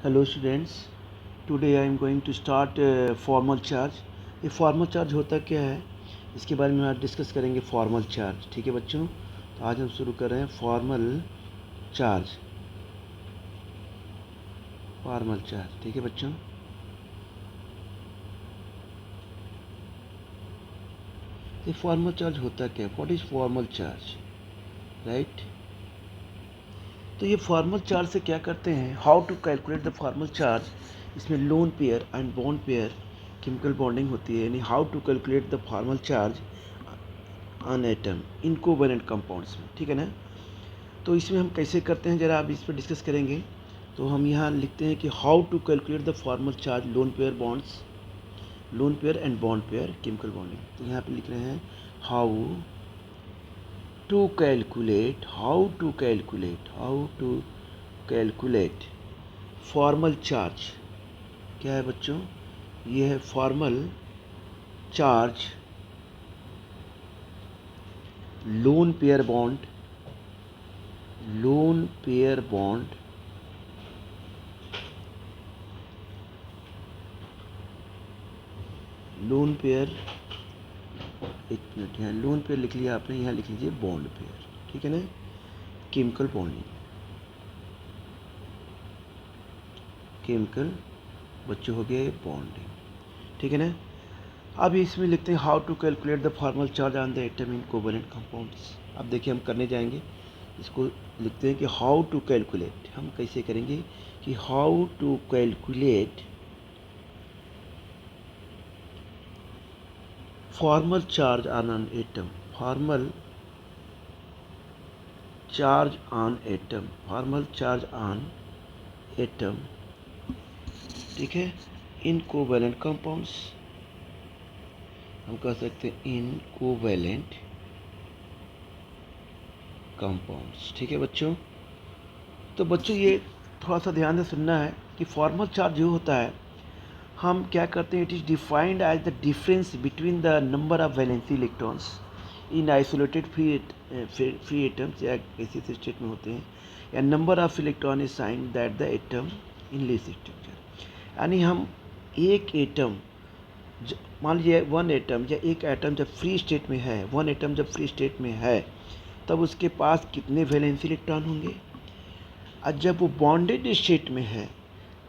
Hello students, today I am going to start formal charge. ये formal charge होता क्या है, इसके बारे में आज डिस्कस करेंगे। फॉर्मल चार्ज, ठीक है बच्चों। तो आज हम शुरू कर रहे हैं फॉर्मल चार्ज। फॉर्मल चार्ज, ठीक है बच्चों। ये फॉर्मल चार्ज होता क्या है, what is formal charge, right. तो ये फॉर्मल चार्ज से क्या करते हैं, how to calculate the formal charge. इसमें lone pair and bond pair chemical bonding होती है, यानी how to calculate the formal charge on atom in covalent compounds में, ठीक है ना। तो इसमें हम कैसे करते हैं, ज़रा अब इस पर डिस्कस करेंगे। तो हम यहाँ लिखते हैं कि how to calculate the formal charge lone pair bonds, lone pair and bond pair chemical bonding. तो यहाँ पे लिख रहे हैं how to calculate formal charge. क्या है बच्चों, ये है formal charge lone pair bond, lone pair bond lone pair, एक मिनट, यहाँ लोन पेयर लिख लिया आपने, यहाँ लिख लीजिए बॉन्ड पेयर, ठीक है ना। केमिकल बॉन्डिंग, केमिकल बच्चों हो गया ये बॉन्डिंग, ठीक है ना। अब इसमें लिखते हैं how to calculate the formal charge on the atom in covalent compounds. अब देखिए हम करने जाएंगे, इसको लिखते हैं कि हाउ टू कैलकुलेट, हम कैसे करेंगे कि how to calculate formal charge on an atom, formal charge on atom, formal charge on atom, ठीक है, इन कोवैलेंट कंपाउंड्स। हम कह सकते हैं इन कोवैलेंट कंपाउंड्स, ठीक है बच्चों। तो बच्चों ये थोड़ा सा ध्यान से सुनना है कि फॉर्मल चार्ज जो होता है, हम क्या करते हैं, it is defined as the difference between the number of valency electrons in isolated free atoms, या ऐसे स्टेट में होते हैं, या number of electron is sign that the atom in less structure. यानी हम एक एटम, मान लीजिए वन एटम या एक एटम जब फ्री स्टेट में है, वन एटम जब फ्री स्टेट में है, तब उसके पास कितने वैलेंसी इलेक्ट्रॉन होंगे, और जब वो बॉन्डेड स्टेट में है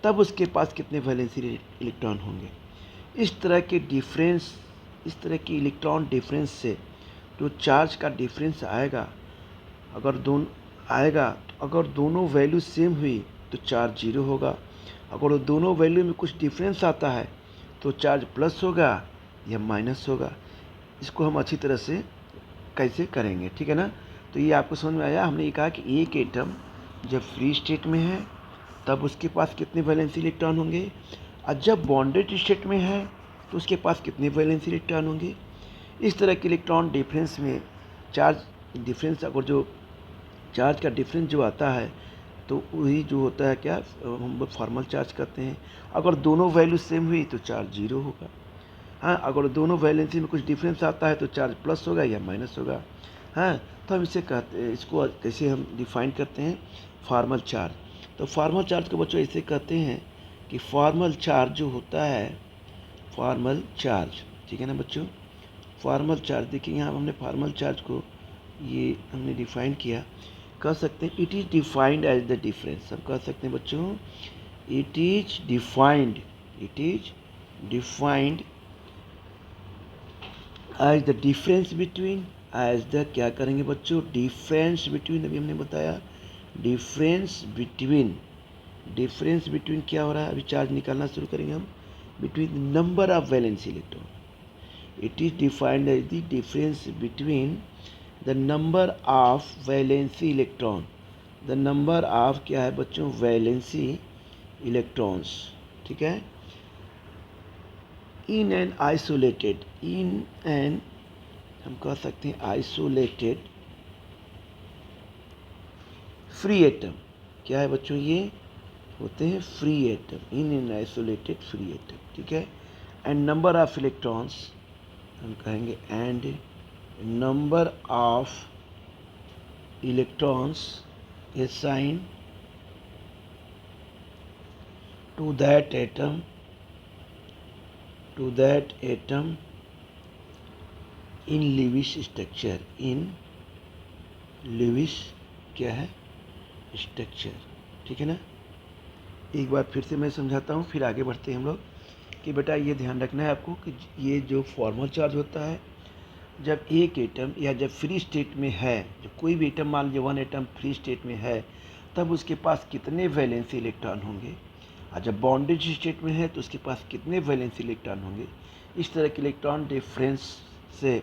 तब उसके पास कितने वैलेंसी इलेक्ट्रॉन होंगे। इस तरह के डिफरेंस, इस तरह की इलेक्ट्रॉन डिफरेंस से जो चार्ज का डिफरेंस आएगा, अगर दोनों आएगा, तो अगर दोनों वैल्यू सेम हुई तो चार्ज जीरो होगा। अगर दोनों वैल्यू में कुछ डिफरेंस आता है तो चार्ज प्लस होगा या माइनस होगा। इसको हम अच्छी तरह से कैसे करेंगे, ठीक है ना। तो ये आपको समझ में आया। हमने ये कहा कि एक एटम जब फ्री स्टेट में है तब उसके पास कितने वैलेंसी इलेक्ट्रॉन होंगे, और जब बॉन्डेड स्टेट में है तो उसके पास कितने वैलेंसी इलेक्ट्रॉन होंगे। इस तरह के इलेक्ट्रॉन डिफरेंस में चार्ज डिफरेंस, अगर जो चार्ज का डिफरेंस जो आता है तो वही जो होता है क्या, हम फॉर्मल चार्ज कहते हैं। अगर दोनों वैल्यू सेम हुई तो चार्ज जीरो होगा। हाँ, अगर दोनों वैलेंसी में कुछ डिफरेंस आता है तो चार्ज प्लस होगा या माइनस होगा। हाँ, तो हम इसे कहते हैं, इसको कैसे हम डिफाइन करते हैं, फॉर्मल चार्ज। तो फॉर्मल चार्ज को बच्चों ऐसे कहते हैं कि फॉर्मल चार्ज जो होता है, फॉर्मल चार्ज, ठीक है ना बच्चों। फॉर्मल चार्ज, देखिए यहाँ हमने फॉर्मल चार्ज को ये हमने डिफाइन किया, कह सकते हैं it is defined as the difference. हम कह सकते हैं बच्चों it is defined, it is defined as the difference between, as the क्या करेंगे बच्चों, डिफरेंस बिटवीन, अभी हमने बताया डिफरेंस बिटवीन, डिफरेंस बिटवीन क्या हो रहा है, अभी चार्ज निकालना शुरू करेंगे हम, between number of valency electron. It is defined as the difference between the number of valency electron, the number of क्या है बच्चों, वैलेंसी इलेक्ट्रॉन्स, ठीक है, in an isolated, in an, हम कह सकते हैं आइसोलेटेड फ्री एटम। क्या है बच्चों, ये होते हैं free atom, in an isolated free atom, ठीक है। एंड नंबर ऑफ इलेक्ट्रॉन्स, हम कहेंगे and number of electrons assign to that atom in Lewis structure, in Lewis क्या है, स्ट्रक्चर। ठीक है ना। एक बार फिर से मैं समझाता हूँ, फिर आगे बढ़ते हैं हम लोग। कि बेटा ये ध्यान रखना है आपको कि ये जो फॉर्मल चार्ज होता है, जब एक एटम या जब फ्री स्टेट में है, जब कोई भी एटम, मान लीजिए 1 एटम फ्री स्टेट में है, तब उसके पास कितने वैलेंसी इलेक्ट्रॉन होंगे, और जब बॉन्डेज स्टेट में है तो उसके पास कितने वैलेंसी इलेक्ट्रॉन होंगे। इस तरह के इलेक्ट्रॉन डिफरेंस से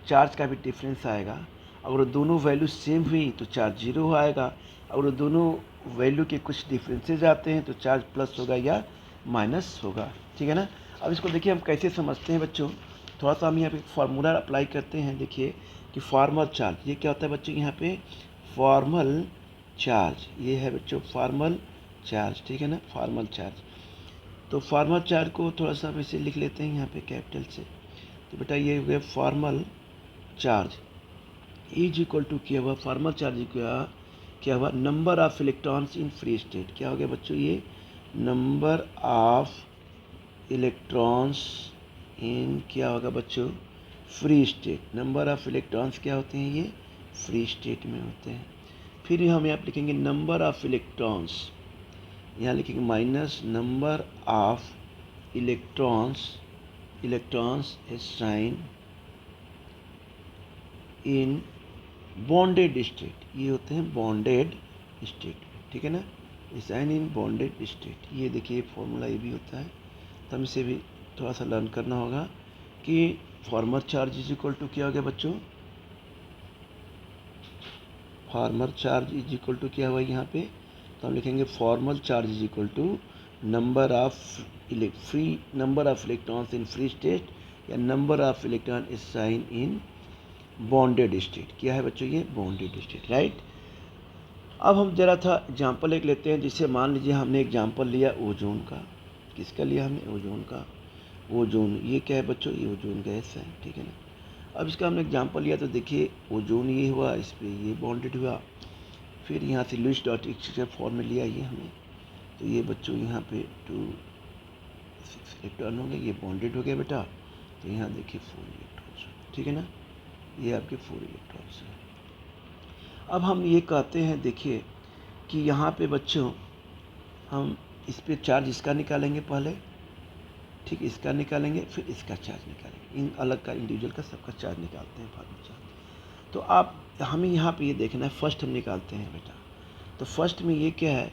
चार्ज का भी डिफरेंस आएगा। अगर दोनों वैल्यू सेम हुई तो चार्ज जीरो आएगा, अगर दोनों वैल्यू के कुछ डिफरेंसेज आते हैं तो चार्ज प्लस होगा या माइनस होगा। ठीक है ना। अब इसको देखिए हम कैसे समझते हैं बच्चों, थोड़ा सा हम यहाँ पे फार्मूला अप्लाई करते हैं। देखिए कि फॉर्मल चार्ज ये क्या होता है बच्चों, यहाँ पे फॉर्मल चार्ज ये है बच्चों, फॉर्मल चार्ज। ठीक है ना, फॉर्मल चार्ज। तो फॉर्मल चार्ज को थोड़ा सा वैसे लिख लेते हैं यहाँ पे कैपिटल से। तो बेटा ये हो गया formal charge is equal to क्या हुआ, फॉर्मल चार्ज क्या हुआ, number of electrons in free state. क्या हो गया बच्चों, ये नंबर ऑफ इलेक्ट्रॉन्स इन क्या होगा बच्चों, free state. Number of electrons क्या होते हैं, ये फ्री स्टेट में होते हैं। फिर हम यहाँ लिखेंगे नंबर ऑफ इलेक्ट्रॉन्स, यहाँ लिखेंगे minus number of electrons sign in bonded state, ये होते हैं बॉन्डेड स्टेट। ठीक है ना, साइन इन बॉन्डेड स्टेट। ये देखिए फॉर्मूला ये भी होता है, तो हम इसे भी थोड़ा सा लर्न करना होगा कि formal charge is equal to क्या हो गया बच्चों, formal charge is equal to क्या हुआ यहाँ पे, तो हम लिखेंगे formal charge is equal to number of electrons in free state या number of electron is sign in bonded state. क्या है बच्चों, ये बॉन्डेड स्टेट, राइट। अब हम जरा था एग्जाम्पल एक लेते हैं, जिससे मान लीजिए हमने एग्जाम्पल लिया ओजोन का। किसका लिया हमने, ओजोन का। ओजोन ये क्या है बच्चों, ये ओजोन गैस है। ठीक है ना। अब इसका हमने एग्जाम्पल लिया तो देखिए ओजोन ये हुआ, इस पर ये बॉन्डेड हुआ। फिर यहाँ से लुईस डॉट स्ट्रक्चर फॉर्म में लिया ये हमने, तो ये बच्चों यहाँ पे 2 6 इलेक्ट्रॉन होंगे, ये बॉन्डेड हो गया बेटा। तो यहाँ देखिए 4 इलेक्ट्रॉन्स। ठीक है ना, ये आपके 4 इलेक्ट्रॉन्स हैं। अब हम ये कहते हैं देखिए कि यहाँ पे बच्चों हम इस पे चार्ज इसका निकालेंगे पहले, ठीक, इसका निकालेंगे, फिर इसका चार्ज निकालेंगे। इन अलग का इंडिविजुअल का सबका चार्ज निकालते हैं फॉर्मल चार्ज। तो आप हमें यहाँ पे ये देखना है, फर्स्ट हम निकालते हैं बेटा। तो फर्स्ट में ये क्या है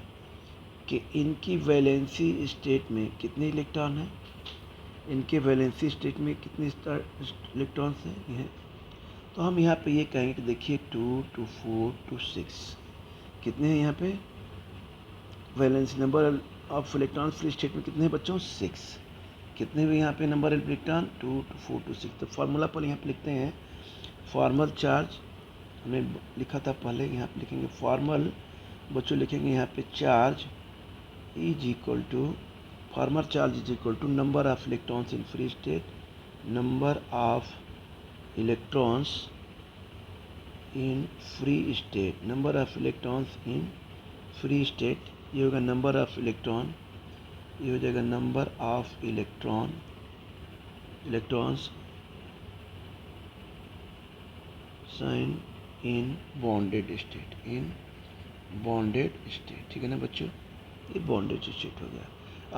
कि इनकी वैलेंसी स्टेट में कितने इलेक्ट्रॉन हैं, इनके वैलेंसी स्टेट में कितने इलेक्ट्रॉन्स हैं, ये। तो हम यहाँ पे ये कहेंगे कि देखिए 2 2 4 2 6 कितने हैं यहाँ पे, valency number of electron free state में कितने हैं बच्चों, 6। कितने हुए यहाँ पे नंबर ऑफ इलेक्ट्रॉन, 2 2 4 2 6। तो फार्मूला पर यहाँ पे लिखते हैं फॉर्मल चार्ज, हमने लिखा था पहले, यहाँ पे लिखेंगे फॉर्मल बच्चों, लिखेंगे यहाँ पे charge is equal to, formal charge is equal to number of electrons in free state, number of electrons in free state, number of electrons in free state, ये होगा नंबर ऑफ इलेक्ट्रॉन, ये हो जाएगा number of electrons sign in bonded state, ठीक है ना बच्चों, ये बॉन्डेड स्टेट हो गया।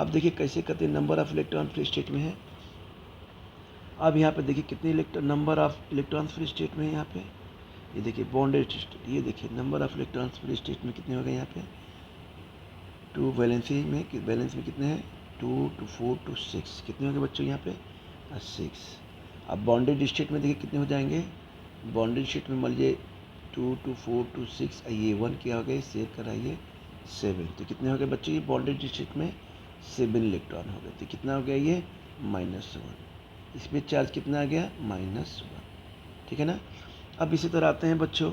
अब देखिए कैसे कहते हैं, number of electron free state में है। अब यहाँ पे देखिए कितने number of electrons free state में है यहाँ पे, ये देखिए बॉन्डेड स्टेट, ये देखिए number of electrons free state में कितने हो गए यहाँ पे, 2 वैलेंसी में कितने हैं, 2 2 4 2 6 कितने हो गए बच्चों यहाँ पे, 6। अब बॉन्डेड स्टेट में देखिए कितने हो जाएंगे, बॉन्डेड स्टेट में मान लीजिए 2 2 4 2 6, ये 1 क्या हो गए, सेव कराइए 7। तो कितने हो गए बच्चों, ये बॉन्डेड स्टेट में 7 इलेक्ट्रॉन हो गए। तो कितना हो गया ये, -1। इसमें चार्ज कितना आ गया, -1। ठीक है ना। अब इसी तरह आते हैं बच्चों,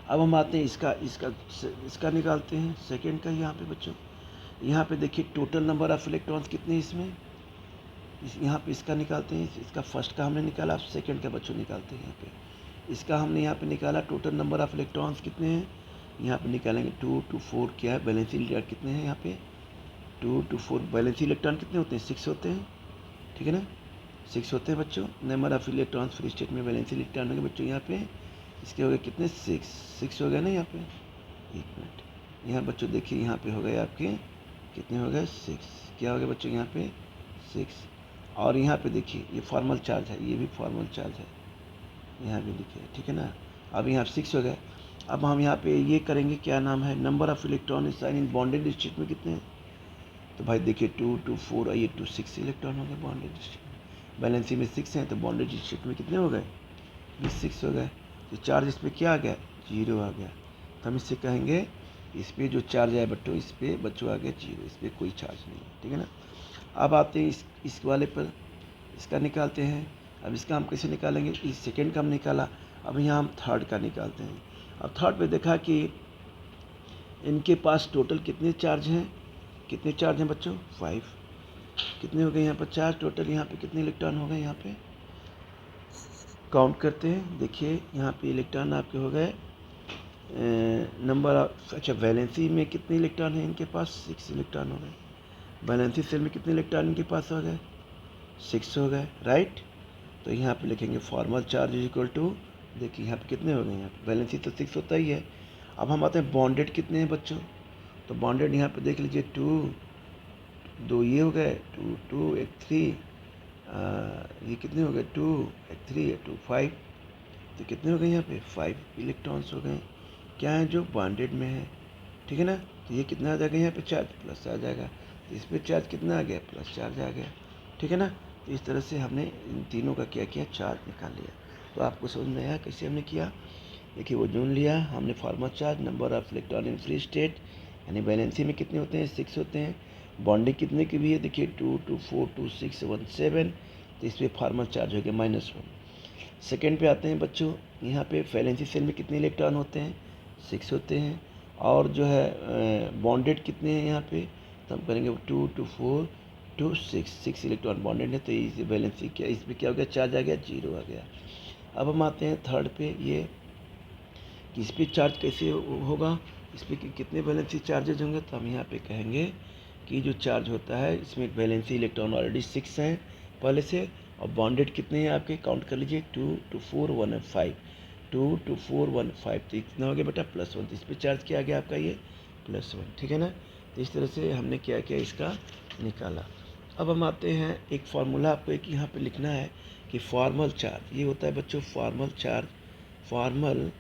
अब हम आते हैं इसका निकालते हैं सेकंड का। यहाँ पे बच्चों, यहाँ पे देखिए टोटल नंबर ऑफ इलेक्ट्रॉन्स कितने इसमें, यहाँ पे इसका निकालते हैं, इसका फर्स्ट का हमने निकाला, अब सेकंड का बच्चों निकालते हैं। यहाँ पे इसका हमने यहाँ पे निकाला, टोटल नंबर ऑफ इलेक्ट्रॉन्स कितने हैं, यहाँ पे निकालेंगे 2 2 4 क्या है, वैलेंसी इलेक्ट्रॉन कितने हैं यहाँ पे, 2 to 4 वैलेंसी इलेक्ट्रॉन कितने होते हैं? 6 होते हैं, ठीक है ना, 6 होते हैं बच्चों। Number of electrons free state में वैलेंसी इलेक्ट्रॉन हो गए बच्चों यहाँ पे, इसके हो गए कितने? 6 हो गए ना यहाँ पे। एक मिनट, यहाँ बच्चों देखिए, यहाँ पे हो गए आपके कितने हो गए? 6। क्या हो गया बच्चों यहाँ पे? 6। और यहाँ पे देखिए ये फॉर्मल चार्ज है, ये भी फॉर्मल चार्ज है, यहाँ भी लिखे, ठीक है ना। अब यहाँ 6 हो गए। अब हम यहाँ पे ये करेंगे, क्या नाम है, number of electron sign in bonded state में कितने हैं? तो भाई देखिए 2 to 4 ये 2 6 इलेक्ट्रॉन हो गए बॉन्डेड स्टेट में। वैलेंसी में 6 हैं तो बॉन्डेड स्टेट में कितने हो गए? ये 6 हो गए। तो चार्ज इस पर क्या आ गया? 0 आ गया। तो हम इससे कहेंगे इस पर जो चार्ज है बच्चों, इस पर बच्चों आ गया 0, इस पर कोई चार्ज नहीं है, ठीक है ना। अब आते हैं इस वाले पर, इसका निकालते हैं। अब इसका हम कैसे निकालेंगे? इस सेकेंड का हम निकाला, अब यहाँ हम थर्ड का निकालते हैं। अब थर्ड पे देखा कि इनके पास टोटल कितने चार्ज हैं? कितने चार्ज हैं बच्चों? 5। कितने हो गए यहाँ पर चार्ज टोटल? यहाँ पे कितने इलेक्ट्रॉन हो गए? यहाँ पे काउंट करते हैं। देखिए यहाँ पे इलेक्ट्रॉन आपके हो गए नंबर ऑफ, अच्छा वैलेंसी में कितने इलेक्ट्रॉन हैं इनके पास? 6 इलेक्ट्रॉन हो गए। वैलेंसी सेल में कितने इलेक्ट्रॉन इनके पास हो गए? 6 हो गए, राइट। तो यहाँ पे लिखेंगे formal charge is equal to, देखिए यहाँ पे कितने हो गए? यहाँ पे वैलेंसी तो 6 होता ही है। अब हम आते हैं बॉन्डेड कितने हैं बच्चों? तो बॉन्डेड यहाँ पे देख लीजिए 2, 2 ये हो गए, 2 2 एक 3, ये कितने हो गए? 2 एक 3 2 5। तो कितने हो गए यहाँ पे? 5 इलेक्ट्रॉन्स हो गए, क्या है? जो बॉन्डेड में है, ठीक है ना। तो ये कितना आ जाएगा यहाँ पे? चार्ज प्लस आ जाएगा। तो इस पर चार्ज कितना आ गया? प्लस चार्ज आ गया, ठीक है ना। तो इस तरह से हमने इन तीनों का क्या किया? चार्ज निकाल लिया। तो आपको समझ में आया कैसे हमने किया? देखिए वो जोन लिया हमने, formal charge, number of electron in free state, यानी वैलेंसी में कितने होते हैं? 6 होते हैं। बॉन्डिंग कितने की भी है? देखिए 2 to 4 to 6 1 7। तो इस पर फॉर्मल चार्ज हो गया -1। सेकेंड पे आते हैं बच्चों, यहाँ पे वैलेंसी सेल में कितने इलेक्ट्रॉन होते हैं? 6 होते हैं। और जो है बॉन्डेड कितने हैं यहाँ पे? तो हम करेंगे 2 to 4 to 6 इलेक्ट्रॉन बॉन्डेड है। तो इस वैलेंसी क्या, इस पर क्या हो गया? चार्ज आ गया 0 आ गया। अब हम आते हैं थर्ड पे, ये कि इस पर चार्ज कैसे होगा, इस पर कितने वैलेंसी चार्जेज होंगे? तो हम यहाँ पे कहेंगे कि जो चार्ज होता है इसमें वैलेंसी इलेक्ट्रॉन ऑलरेडी 6 हैं पहले से, और बॉन्डेड कितने हैं आपके? काउंट कर लीजिए 2 to 4 1 और 5, 2 to 4 1 5। तो कितना हो गया बेटा? +1। तो इस पर चार्ज क्या आ गया आपका? ये +1, ठीक है ना। तो इस तरह से हमने क्या किया? इसका निकाला। अब हम आते हैं एक फार्मूला आपको एक यहाँ पे लिखना है कि फॉर्मल चार्ज ये होता है बच्चों, formal charge, formal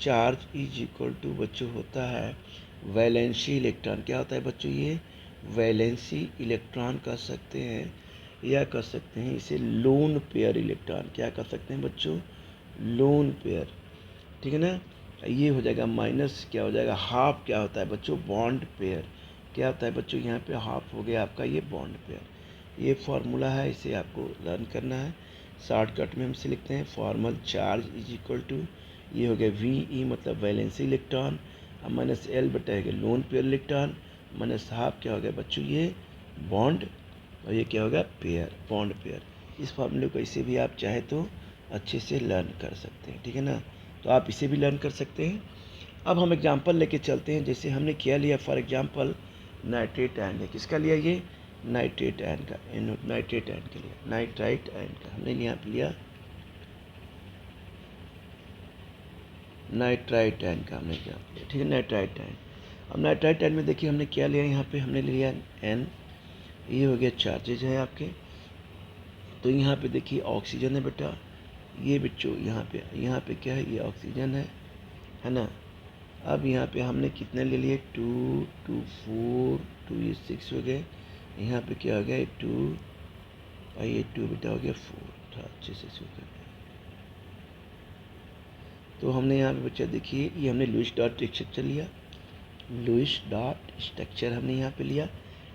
charge is equal to बच्चों होता है वैलेंसी इलेक्ट्रॉन। क्या होता है बच्चों? ये वैलेंसी इलेक्ट्रॉन कह सकते हैं, या कह सकते हैं इसे लोन पेयर इलेक्ट्रॉन। क्या कह सकते हैं बच्चों? लोन पेयर, ठीक है ना। ये हो जाएगा माइनस, क्या हो जाएगा? हाफ। क्या होता है बच्चों? Bond pair. क्या होता है बच्चों? यहाँ पे हाफ हो गया आपका ये बॉन्ड पेयर। ये फार्मूला है, इसे आपको लर्न करना है। शॉर्टकट में हम इसे लिखते हैं formal charge is equal to, ये हो गया VE मतलब वैलेंसी इलेक्ट्रॉन, -L बटा गया lone pair electron, minus half क्या हो गया बच्चों? ये बॉन्ड, और ये क्या होगा? Pair, bond pair. इस फार्मूले को इसे भी आप चाहे तो अच्छे से लर्न कर सकते हैं, ठीक है ना। तो आप इसे भी लर्न कर सकते हैं। अब हम एग्जांपल लेके चलते हैं, जैसे हमने क्या लिया फॉर एग्जांपल नाइट्रेट आयन है। किसका लिया? ये नाइट्रेट आयन का, नाइट्रेट आयन के लिए, नाइट्राइट आयन का हमने यहाँ पे लिया, नाइट्राइट आयन का हमने क्या लिया, ठीक है, नाइट्राइट आयन। अब नाइट्राइट आयन में देखिए हमने क्या लिया, यहाँ पे हमने लिया N, ये हो गया चार्जेज है आपके। तो यहाँ पे देखिए ऑक्सीजन है बेटा, ये बच्चों यहाँ पे क्या है? ये ऑक्सीजन है ना। अब यहाँ पे हमने कितने ले लिए? 2 2 4 2, ये 6 हो गए। यहाँ पे क्या हो गया? 2 और ये 2 बेटा हो गया 4, अच्छे से हो गया। तो हमने यहाँ पे बच्चा देखिए, ये हमने लुईस डॉट स्ट्रक्चर लिया, लुईस डॉट स्ट्रक्चर हमने यहाँ पे लिया,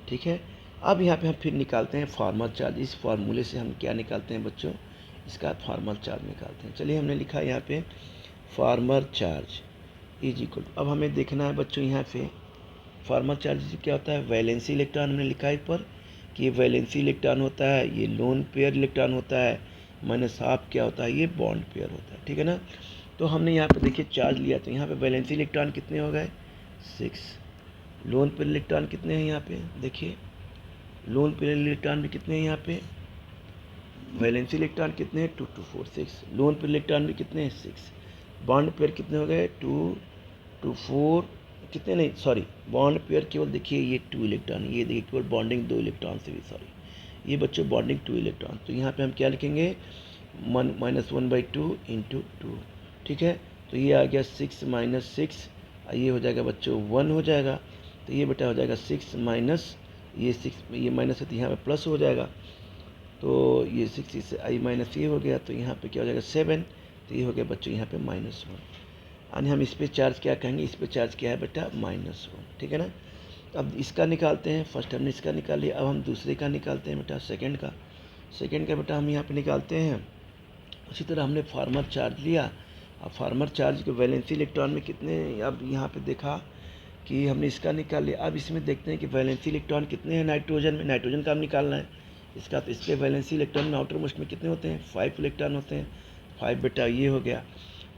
ठीक है। अब यहाँ पे हम फिर निकालते हैं फॉर्मल चार्ज। इस फार्मूले से हम क्या निकालते हैं बच्चों? इसका फॉर्मल चार्ज निकालते हैं। चलिए हमने लिखा यहाँ पे फॉर्मल चार्ज इज इक्वल, अब हमें देखना है बच्चों यहाँ पे फॉर्मल चार्ज क्या होता है? वैलेंसी इलेक्ट्रॉन हमने लिखा है पर कि ये वैलेंसी इलेक्ट्रॉन होता है, ये लोन पेयर इलेक्ट्रॉन होता है, माइनस हाफ क्या होता है? ये बॉन्ड पेयर होता है, ठीक है ना। तो हमने यहाँ पे देखिए चार्ज लिया, तो यहाँ पे वैलेंसी इलेक्ट्रॉन कितने हो गए? 6। लोन पेयर इलेक्ट्रॉन कितने हैं यहाँ पे, देखिए लोन पेयर इलेक्ट्रॉन भी कितने हैं यहाँ पे, वैलेंसी इलेक्ट्रॉन कितने हैं 2 2 4 6, लोन पेयर इलेक्ट्रॉन भी कितने हैं 6, बॉन्ड पेयर कितने हो गए 2 2 4 कितने, नहीं सॉरी बॉन्ड पेयर केवल देखिए ये 2 इलेक्ट्रॉन, ये देखिए केवल बॉन्डिंग 2 इलेक्ट्रॉन से भी, सॉरी ये बच्चों बॉन्डिंग 2 इलेक्ट्रॉन, तो यहाँ पे हम क्या लिखेंगे -1/2 इंटू 2, ठीक है। तो ये आ गया 6 - 6, ये हो जाएगा बच्चों 1 हो जाएगा, तो ये बेटा हो जाएगा 6 माइनस ये 6, ये माइनस है तो यहाँ पे प्लस हो जाएगा, तो ये 6 इससे आई माइनस ये हो गया, तो यहाँ पे क्या हो जाएगा 7, तो ये हो गया बच्चों यहाँ पे -1, यानी हम इस पे चार्ज क्या कहेंगे, इस पे चार्ज क्या है बेटा -1, ठीक है ना। अब इसका निकालते हैं, फर्स्ट हमने इसका निकाल लिया, अब हम दूसरे का निकालते हैं बेटा, सेकंड का बेटा हम यहाँ पे निकालते हैं। उसी तरह हमने फार्मर चार्ज लिया, अब फार्मर चार्ज के वैलेंसी इलेक्ट्रॉन में कितने, अब यहाँ पे देखा कि हमने इसका निकाल लिया, अब इसमें देखते हैं कि वैलेंसी इलेक्ट्रॉन कितने हैं नाइट्रोजन में, नाइट्रोजन का हम निकालना है इसका, तो इसके वैलेंसी इलेक्ट्रॉन में आउटर मोस्ट में कितने होते हैं 5 इलेक्ट्रॉन होते हैं, 5 बेटा ये हो गया।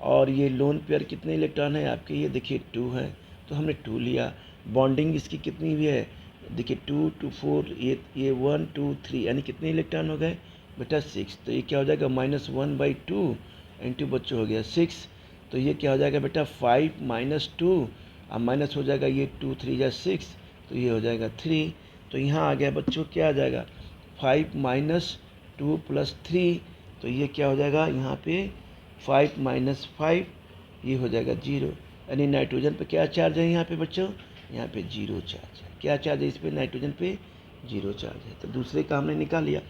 और ये लोन पेयर कितने इलेक्ट्रॉन है आपके, ये देखिए 2 है, तो हमने 2 लिया। बॉन्डिंग इसकी कितनी भी है, देखिए 2 2 4, ये 1 2 3, यानी कितने इलेक्ट्रॉन हो गए बेटा 6, तो ये क्या हो जाएगा -1/2 इंटू बच्चों हो गया 6, तो ये क्या हो जाएगा बेटा 5 - 2, अब माइनस हो जाएगा ये 2 3 या 6, तो ये हो जाएगा 3, तो यहाँ आ गया बच्चों क्या आ जाएगा 5 - 2 + 3, तो ये क्या हो जाएगा यहाँ पे 5 - 5, ये हो जाएगा 0, यानी नाइट्रोजन पे क्या चार्ज है यहाँ पे बच्चों, यहाँ पे 0 चार्ज है, क्या चार्ज है इस पे नाइट्रोजन पे 0 चार्ज है। तो दूसरे का हमने निकाल लिया,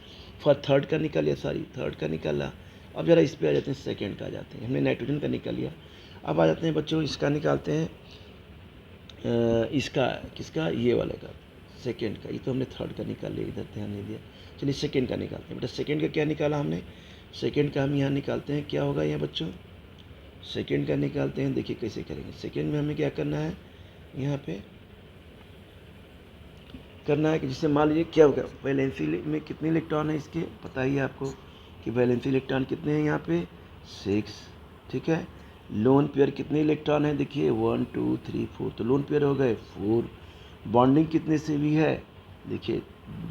थर्ड का निकाल लिया, थर्ड का निकाला। अब ज़रा इस पे आ जाते हैं, सेकंड का आ जाते हैं, हमने नाइट्रोजन का निकाल लिया, अब आ जाते हैं बच्चों इसका निकालते हैं, इसका किसका, ये वाले का सेकंड का, ये तो हमने थर्ड का निकाल लिया, इधर ध्यान नहीं दिया। चलिए सेकंड का निकालते हैं बेटा, सेकंड का क्या निकाला हमने, सेकंड का हम यहाँ निकालते हैं, क्या होगा यहाँ बच्चों, सेकंड का निकालते हैं, देखिए कैसे करेंगे। सेकंड में हमें क्या करना है, यहाँ पे करना है कि जिससे मान लीजिए क्या होगा, वैलेंसी में कितने इलेक्ट्रॉन है इसके, पता ही है आपको कि वैलेंसी इलेक्ट्रॉन कितने हैं यहाँ पे 6, ठीक है। लोन पेयर कितने इलेक्ट्रॉन है, देखिए 1 2 3 4, तो लोन पेयर हो गए 4। बॉन्डिंग कितने से भी है, देखिए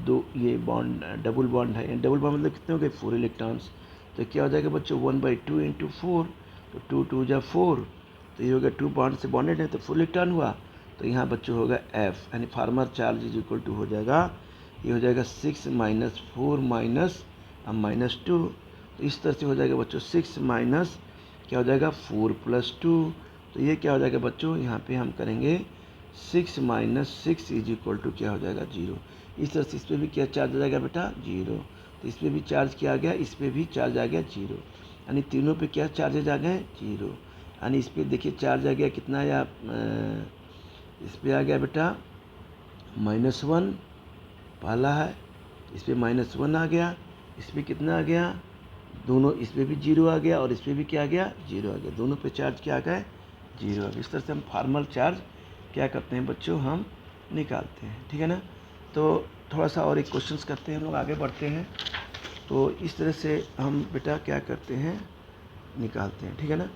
2, ये बॉन्ड डबल बॉन्ड है, डबल बॉन्ड मतलब कितने हो गए 4 इलेक्ट्रॉन्स, तो क्या हो जाएगा बच्चों 1/2 इंटू 4, तो 2 2 जा 4, तो ये हो गया 2 बॉन्ड से बॉन्डेड है तो 4 इलेक्ट्रॉन हुआ, तो यहाँ बच्चों होगा एफ, यानी formal charge is equal to हो जाएगा, ये हो जाएगा 6 - 4 -2, तो इस तरह से हो जाएगा बच्चों 6 माइनस क्या हो जाएगा 4 + 2, तो ये क्या हो जाएगा बच्चों, यहाँ पे हम करेंगे 6 - 6 इज इक्वल टू क्या हो जाएगा 0, इस तरह से इस पर भी क्या चार्ज आ जाएगा बेटा 0, तो इस पर भी चार्ज क्या आ गया, इस पर भी चार्ज आ गया 0, यानी तीनों पे क्या चार्जेज आ गए 0, यानी इस पर देखिए चार्ज आ गया कितना, या इस पर आ गया बेटा -1 पहला है, इस पर -1 आ गया, इस पर कितना आ गया, दोनों इस पर भी 0 आ गया और इस पर भी क्या आ गया 0 आ गया, दोनों पे चार्ज क्या आ गए 0 आ गया। इस तरह से हम फार्मल चार्ज क्या करते हैं बच्चों, हम निकालते हैं, ठीक है ना। तो थोड़ा सा और एक क्वेश्चंस करते हैं, हम लोग आगे बढ़ते हैं, तो इस तरह से हम बेटा क्या करते हैं निकालते हैं, ठीक है ना।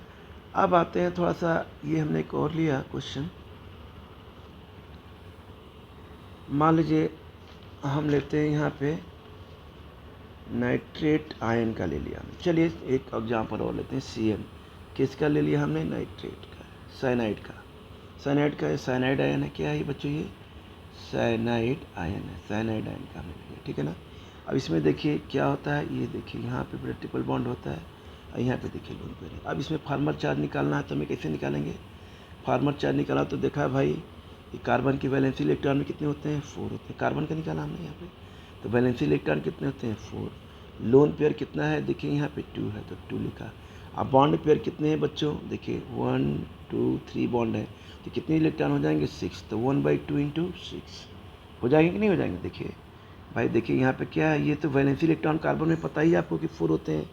अब आते हैं थोड़ा सा, ये हमने एक और लिया क्वेश्चन, मान लीजिए हम लेते हैं यहाँ पे नाइट्रेट आयन का ले लिया हमने, चलिए एक एग्जाम्पल और लेते हैं CN, किसका ले लिया हमने नाइट्रेट का, साइनाइड का, साइनाइड का, साइनाइड आयन है, क्या है ये बच्चों, ये साइनाइड आयन है, साइनाइड आयन का हमने लिया, ठीक है ना। अब इसमें देखिए क्या होता है, ये देखिए यहाँ पे ट्रिपल बॉन्ड होता है और यहाँ पे देखिए लोन पेयर है। अब इसमें फार्मर चार्ज निकालना है, तो हमें कैसे निकालेंगे, फार्मर चार्ज निकाला तो देखा भाई कि कार्बन की वैलेंसी इलेक्ट्रॉन में कितने होते हैं 4 होते हैं, कार्बन का निकाला हमने यहाँ पे, तो वैलेंसी इलेक्ट्रॉन कितने होते हैं 4। लोन पेयर कितना है, देखिए यहाँ पे 2 है तो 2 लिखा। अब बॉन्ड पेयर कितने हैं बच्चों, देखिए 1 2 3 बॉन्ड है, तो कितने इलेक्ट्रॉन हो जाएंगे 6, तो 1/2 इंटू 6 हो जाएंगे कि नहीं हो जाएंगे। देखिए भाई देखिए यहाँ पे क्या है, ये तो वैलेंसी इलेक्ट्रॉन कार्बन में पता ही आपको कि 4 होते हैं,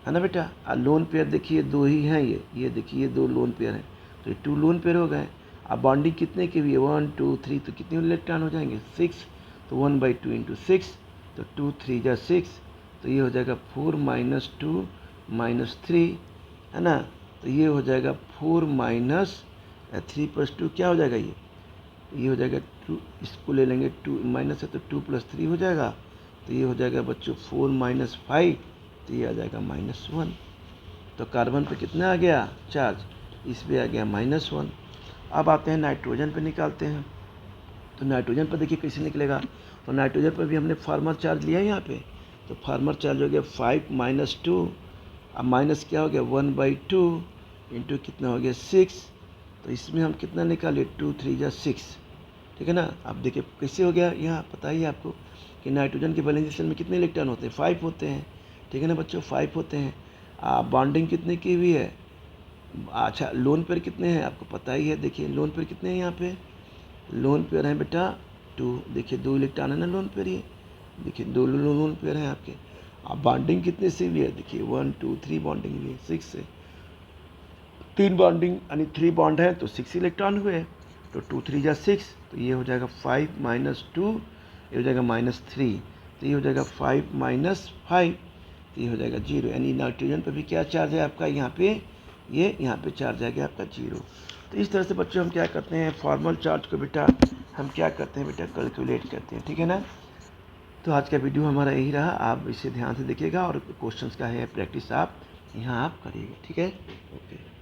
है ना बेटा। और लोन पेयर देखिए 2 ही हैं, ये देखिए ये 2 लोन पेयर हैं, तो ये 2 लोन पेयर हो गए। अब बॉन्डिंग कितने की भी है 1 2 3, तो कितने इलेक्ट्रॉन हो जाएंगे 6, तो 1/2 इंटू 6, तो 2 3 जा 6, तो ये हो जाएगा 4 - 2 - 3, है ना, तो ये हो जाएगा 4 - 3 + 2 क्या हो जाएगा, ये ये हो जाएगा 2, इसको ले लेंगे 2 माइनस है तो 2 + 3 हो जाएगा, तो ये हो जाएगा बच्चों 4 - 5, तो ये आ जाएगा -1। तो कार्बन पे कितना आ गया चार्ज, इस पे आ गया -1। अब आते हैं नाइट्रोजन पे निकालते हैं। तो नाइट्रोजन पर देखिए कैसे निकलेगा, तो नाइट्रोजन पर भी हमने फार्मर चार्ज लिया है यहाँ पे, तो फार्मर चार्ज हो गया 5 - 2, अब माइनस क्या हो गया 1/2 इंटू कितना हो गया 6, तो इसमें हम कितना निकाले 2 3 या 6, ठीक है ना। अब देखिए कैसे हो गया, यहाँ पता ही है आपको कि नाइट्रोजन के वैलेंसी शेल में कितने इलेक्ट्रॉन होते हैं, 5 होते हैं, ठीक है ना बच्चों, 5 होते हैं। बॉन्डिंग कितने की हुई है, अच्छा लोन पेयर कितने हैं आपको पता ही है, देखिए लोन पेयर कितने हैं यहाँ पे, लोन पेयर हैं बेटा 2, देखिए 2 इलेक्ट्रॉन है ना लोन पेयर, ये देखिए 2 लोन पेयर हैं आपके। अब बॉन्डिंग कितने से हुई है, देखिए 1 2 3 बॉन्डिंग हुई है 6 से, 3 बॉन्डिंग यानी 3 बॉन्ड है तो 6 इलेक्ट्रॉन हुए, तो 2 3 या 6, तो ये हो जाएगा 5 - 2, ये हो जाएगा -3, तो ये हो जाएगा 5 - 5, तो ये हो जाएगा 0, यानी नाइट्रोजन पर भी क्या चार्ज है आपका यहाँ पे, ये यहाँ पे चार्ज आ गया आपका 0। तो इस तरह से बच्चों हम क्या करते हैं, फॉर्मल चार्ज को बेटा हम क्या करते हैं बेटा कैलकुलेट करते हैं, ठीक है ना। तो आज का वीडियो हमारा यही रहा, आप इसे ध्यान से देखिएगा और क्वेश्चंस का है प्रैक्टिस आप यहाँ आप करिएगा, ठीक है, ओके।